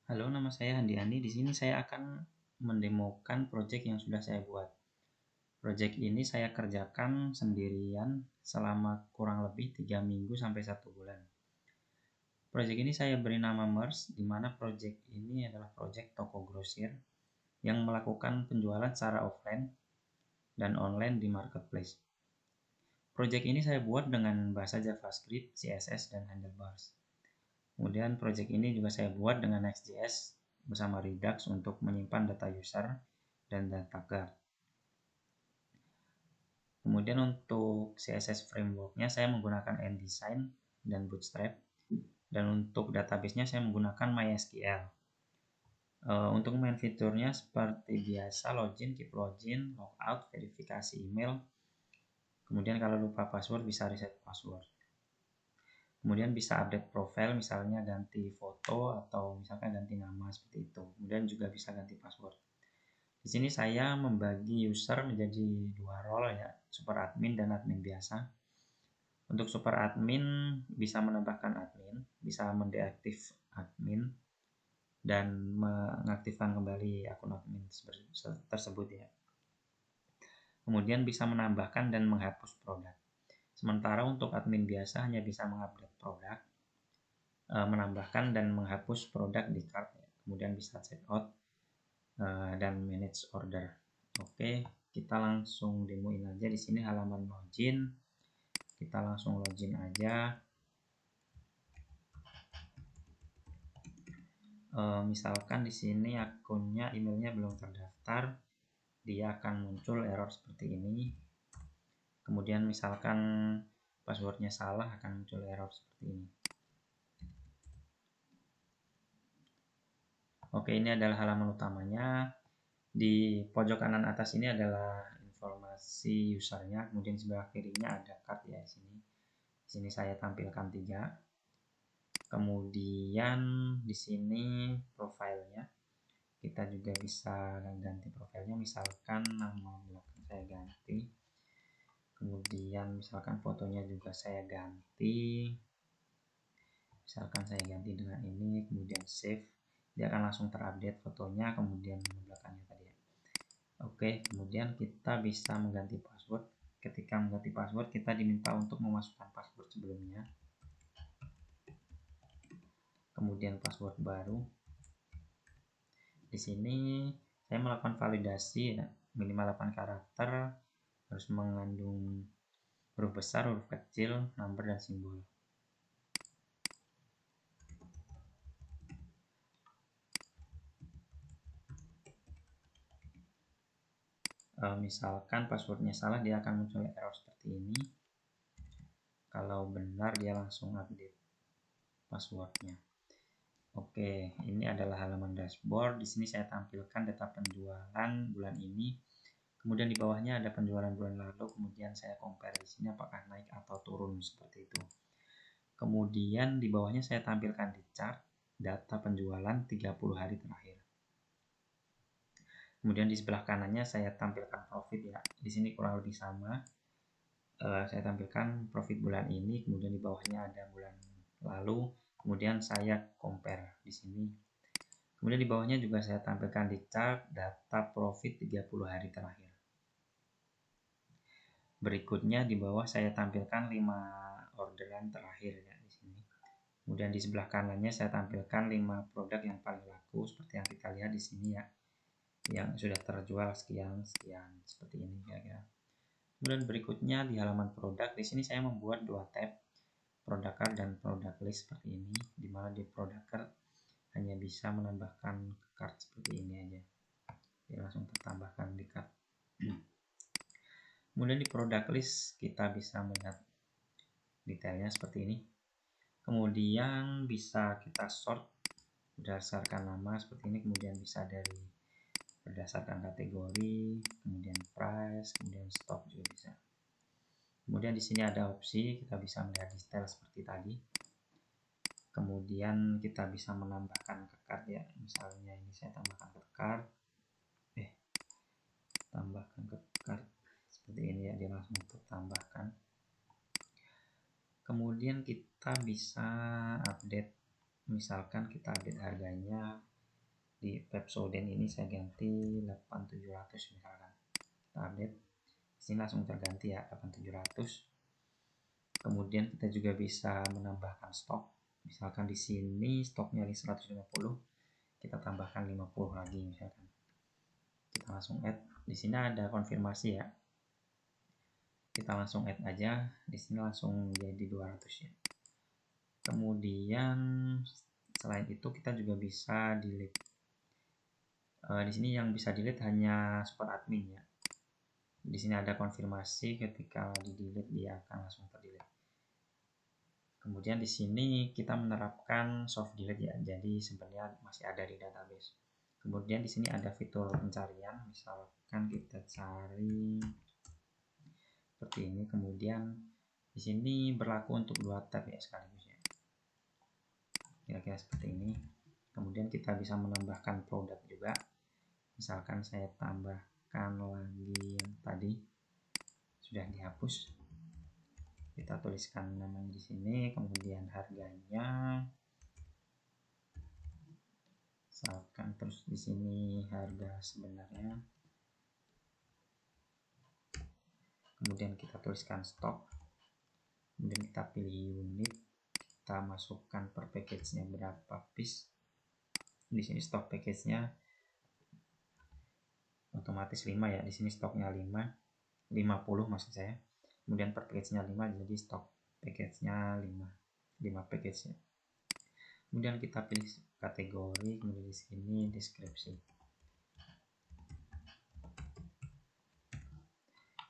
Halo, nama saya Handiani. Di sini saya akan mendemokan project yang sudah saya buat. Project ini saya kerjakan sendirian selama kurang lebih 3 minggu sampai 1 bulan. Project ini saya beri nama MERS, di mana project ini adalah project toko grosir yang melakukan penjualan secara offline dan online di marketplace. Project ini saya buat dengan bahasa JavaScript, CSS, dan handlebars. Kemudian project ini juga saya buat dengan Next.js bersama Redux untuk menyimpan data user dan data guard. Kemudian untuk CSS frameworknya saya menggunakan InDesign dan Bootstrap. Dan untuk database-nya saya menggunakan MySQL. Untuk main fiturnya seperti biasa, login, keep login, logout, verifikasi email. Kemudian kalau lupa password bisa reset password. Kemudian bisa update profile, misalnya ganti foto atau misalkan ganti nama seperti itu. Kemudian juga bisa ganti password. Di sini saya membagi user menjadi 2 role ya, super admin dan admin biasa. Untuk super admin bisa menambahkan admin, bisa mendeaktif admin, dan mengaktifkan kembali akun admin tersebut ya. Kemudian bisa menambahkan dan menghapus produk. Sementara untuk admin biasa hanya bisa mengupdate produk, menambahkan dan menghapus produk di cart, kemudian bisa check out dan manage order. Oke, kita langsung demoin aja. Di sini halaman login, kita langsung login aja. Misalkan di sini akunnya, emailnya belum terdaftar, dia akan muncul error seperti ini. Kemudian misalkan passwordnya salah, akan muncul error seperti ini. Oke, ini adalah halaman utamanya. Di pojok kanan atas ini adalah informasi usernya, kemudian sebelah kirinya ada card ya di sini. Di sini saya tampilkan 3. Kemudian di sini profilnya. Kita juga bisa ganti profilnya, misalkan nama belakang saya ganti. Kemudian misalkan fotonya juga saya ganti. Misalkan saya ganti dengan ini, kemudian save. Dia akan langsung terupdate fotonya, kemudian belakangnya tadi ya. Oke, kemudian kita bisa mengganti password. Ketika mengganti password, kita diminta untuk memasukkan password sebelumnya. Kemudian password baru. Di sini saya melakukan validasi ya, minimal 8 karakter, harus mengandung huruf besar, huruf kecil, number, dan simbol. Misalkan passwordnya salah, dia akan muncul error seperti ini. Kalau benar, dia langsung update passwordnya. Oke, ini adalah halaman dashboard. Di sini saya tampilkan data penjualan bulan ini. Kemudian di bawahnya ada penjualan bulan lalu. Kemudian saya compare di sini apakah naik atau turun seperti itu. Kemudian di bawahnya saya tampilkan di chart data penjualan 30 hari terakhir. Kemudian di sebelah kanannya saya tampilkan profit ya. Di sini kurang lebih sama. Saya tampilkan profit bulan ini, kemudian di bawahnya ada bulan lalu. Kemudian saya compare di sini. Kemudian di bawahnya juga saya tampilkan di chart data profit 30 hari terakhir. Berikutnya di bawah saya tampilkan 5 orderan terakhir ya di sini. Kemudian di sebelah kanannya saya tampilkan 5 produk yang paling laku seperti yang kita lihat di sini ya. Yang sudah terjual sekian seperti ini ya. Kemudian berikutnya di halaman produk, di sini saya membuat 2 tab, product card dan product list seperti ini, di mana di product card hanya bisa menambahkan card seperti ini aja. Dia langsung tertambahkan di card. Kemudian di product list kita bisa melihat detailnya seperti ini. Kemudian bisa kita sort berdasarkan nama seperti ini, kemudian bisa dari berdasarkan kategori, kemudian price, kemudian stock juga bisa. Kemudian di sini ada opsi, kita bisa melihat detail seperti tadi. Kemudian kita bisa menambahkan ke cart ya, misalnya ini saya tambahkan ke cart, tambahkan ke cart seperti ini ya, dia langsung tertambahkan. Kemudian kita bisa update, misalkan kita update harganya Di Pepsodent ini saya ganti 8700 misalkan. Kita update. Di sini langsung terganti ya 8700. Kemudian kita juga bisa menambahkan stok. Misalkan di sini stoknya 150, kita tambahkan 50 lagi misalkan. Kita langsung add. Di sini ada konfirmasi ya. Kita langsung add aja. Di sini langsung jadi 200 ya. Kemudian selain itu kita juga bisa delete. Di sini yang bisa delete hanya support admin ya. Di sini ada konfirmasi ketika di delete dia akan langsung terdelete. Kemudian di sini kita menerapkan soft delete ya. Jadi sebenarnya masih ada di database. Kemudian di sini ada fitur pencarian. Misalkan kita cari seperti ini. Kemudian di sini berlaku untuk 2 tab ya sekaligus ya. Kira-kira seperti ini. Kemudian kita bisa menambahkan produk juga. Misalkan saya tambahkan lagi yang tadi sudah dihapus. Kita tuliskan namanya di sini, kemudian harganya. Misalkan terus di sini harga sebenarnya. Kemudian kita tuliskan stok. Kemudian kita pilih unit. Kita masukkan per package-nya berapa piece. Di sini stok package-nya otomatis 5 ya. Di sini stoknya 50 maksud saya. Kemudian per package-nya 5, jadi stok package-nya 5 package ya. Kemudian kita pilih kategori, kemudian di sini deskripsi.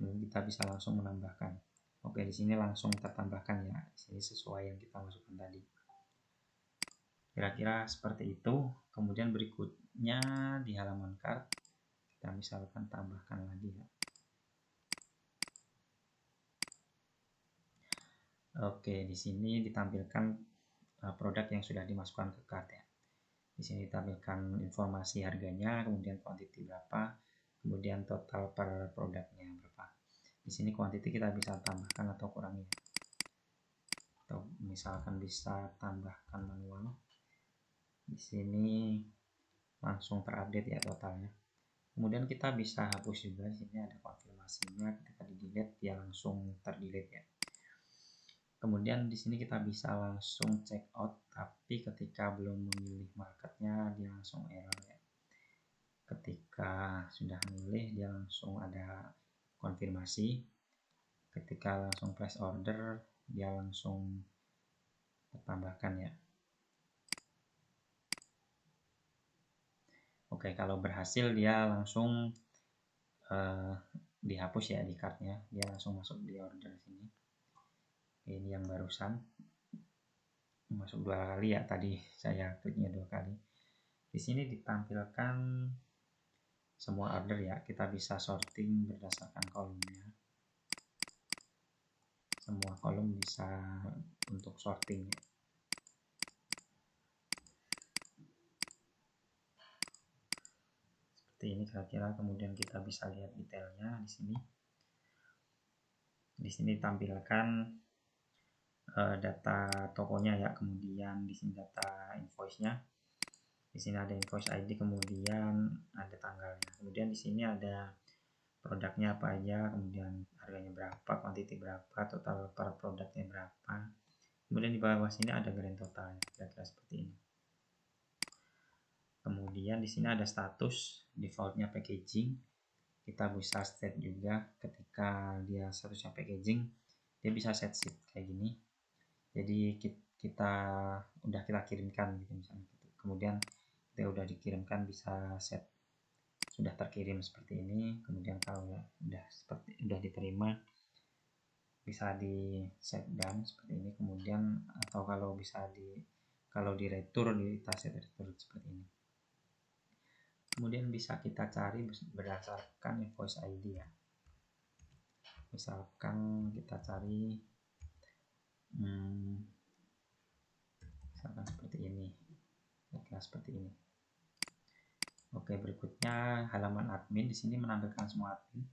Kemudian kita bisa langsung menambahkan. Oke, di sini langsung tertambahkan ya. Di sini sesuai yang kita masukkan tadi. Kira-kira seperti itu. Kemudian berikutnya di halaman cart kita misalkan tambahkan lagi ya. Oke, di sini ditampilkan produk yang sudah dimasukkan ke cart ya. Di sini ditampilkan informasi harganya, kemudian quantity berapa, kemudian total per produknya berapa. Di sini quantity kita bisa tambahkan atau kurangi. Atau misalkan bisa tambahkan manual. Di sini langsung terupdate ya totalnya. Kemudian kita bisa hapus juga. Di sini ada konfirmasinya, ketika di delete dia langsung terdelete ya. Kemudian di sini kita bisa langsung check out, tapi ketika belum memilih marketnya dia langsung error ya. Ketika sudah memilih dia langsung ada konfirmasi. Ketika langsung place order dia langsung tertambahkan ya. Oke, kalau berhasil dia langsung dihapus ya di kartnya, dia langsung masuk di order sini. Ini yang barusan masuk 2 kali ya, tadi saya kliknya 2 kali. Di sini ditampilkan semua order ya, kita bisa sorting berdasarkan kolomnya. Semua kolom bisa untuk sorting ya. Seperti ini kira-kira. Kemudian kita bisa lihat detailnya di sini. Di sini tampilkan data tokonya ya, kemudian di sini data invoice-nya. Di sini ada invoice ID, kemudian ada tanggalnya. Kemudian di sini ada produknya apa aja, kemudian harganya berapa, quantity berapa, total per produknya berapa. Kemudian di bawah sini ada grand total, kira-kira seperti ini. Kemudian di sini ada status, defaultnya packaging. Kita bisa set juga ketika dia statusnya packaging, dia bisa set sheet kayak gini. Jadi kita kirimkan gitu misalnya gitu. Kemudian kita udah dikirimkan bisa set sudah terkirim seperti ini. Kemudian kalau udah diterima bisa di set done seperti ini. Kemudian atau kalau di retur kita set retur seperti ini. Kemudian bisa kita cari berdasarkan invoice ID ya. Misalkan kita cari misalkan seperti ini, kira seperti ini. Oke, berikutnya halaman admin. Di sini menampilkan semua admin.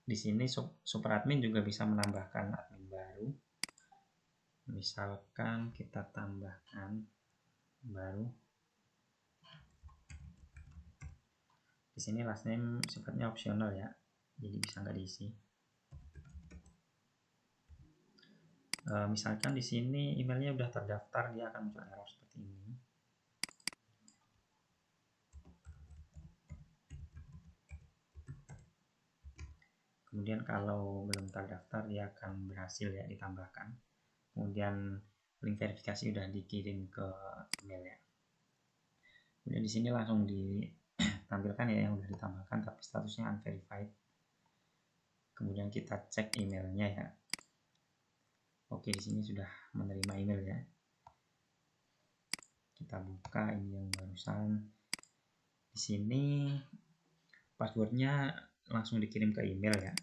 Di sini super admin juga bisa menambahkan admin baru. Misalkan kita tambahkan baru. Di sini last name sifatnya opsional ya, jadi bisa nggak diisi. Misalkan di sini emailnya udah terdaftar, dia akan muncul error seperti ini. Kemudian kalau belum terdaftar, dia akan berhasil ya ditambahkan. Kemudian link verifikasi udah dikirim ke email ya. Kemudian di sini langsung ditampilkan ya yang udah ditambahkan tapi statusnya unverified. Kemudian kita cek emailnya ya. Oke, di sini sudah menerima email ya. Kita buka ini yang barusan. Di sini passwordnya langsung dikirim ke email ya.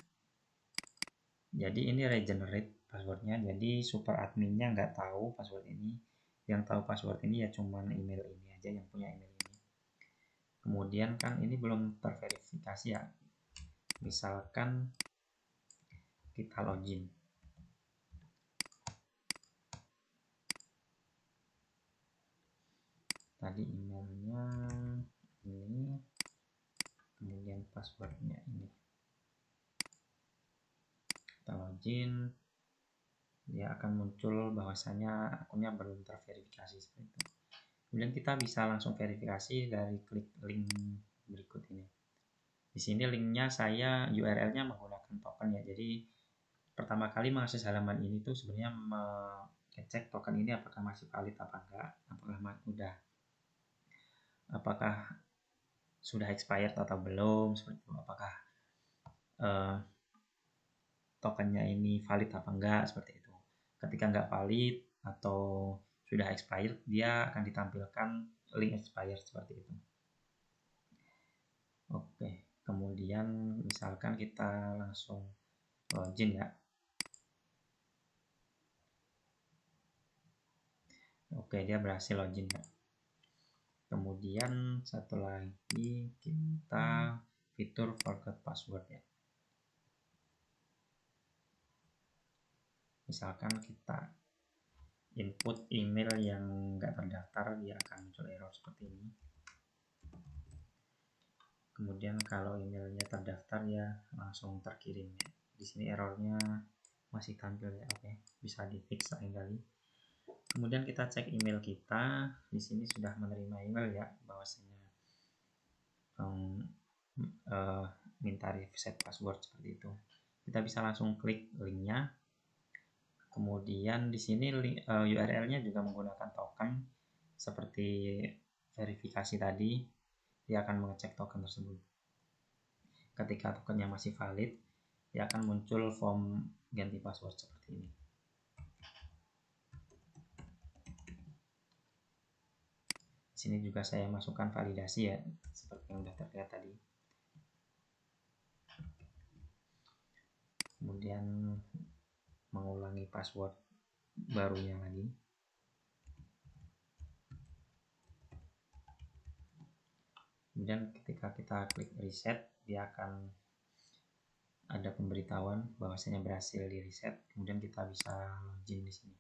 Jadi ini regenerate passwordnya. Jadi super adminnya nggak tahu password ini. Yang tahu password ini ya cuman email ini aja, yang punya email ini. Kemudian kan ini belum terverifikasi ya. Misalkan kita login. Tadi emailnya ini, kemudian passwordnya ini. Kita login, dia akan muncul bahwasanya akunnya belum terverifikasi seperti itu. Kemudian kita bisa langsung verifikasi dari klik link berikut ini. Di sini linknya saya URL-nya menggunakan token ya. Jadi pertama kali mengakses halaman ini tuh sebenarnya mengecek token ini apakah masih valid apa enggak, apakah sudah expired atau belum, seperti itu. Apakah tokennya ini valid apa enggak, seperti itu. Ketika enggak valid atau sudah expired, dia akan ditampilkan link expired seperti itu. Oke, kemudian misalkan kita langsung login ya. Oke, dia berhasil login ya. Kemudian satu lagi kita fitur forgot password ya. Misalkan kita input email yang nggak terdaftar, dia akan muncul error seperti ini. Kemudian kalau emailnya terdaftar ya langsung terkirim ya. Di sini errornya masih tampil ya. Oke, bisa di fix lain kali. Kemudian kita cek email kita. Di sini sudah menerima email ya, bahwasanya minta reset password seperti itu. Kita bisa langsung klik linknya. Kemudian di sini URL-nya juga menggunakan token seperti verifikasi tadi. Dia akan mengecek token tersebut. Ketika tokennya masih valid, dia akan muncul form ganti password seperti ini. Di sini juga saya masukkan validasi ya, seperti yang sudah terlihat tadi. Kemudian mengulangi password barunya lagi. Kemudian ketika kita klik reset, dia akan ada pemberitahuan bahwasanya berhasil di reset. Kemudian kita bisa login di sini.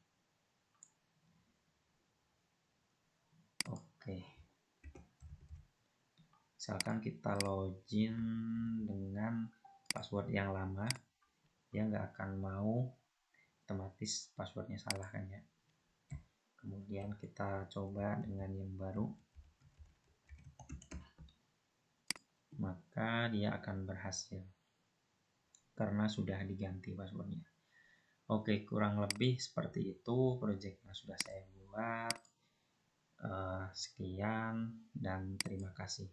Oke. Misalkan kita login dengan password yang lama, dia nggak akan mau, otomatis passwordnya salah kan ya. Kemudian kita coba dengan yang baru, maka dia akan berhasil karena sudah diganti passwordnya. Oke, kurang lebih seperti itu proyeknya sudah saya buat. Sekian dan terima kasih.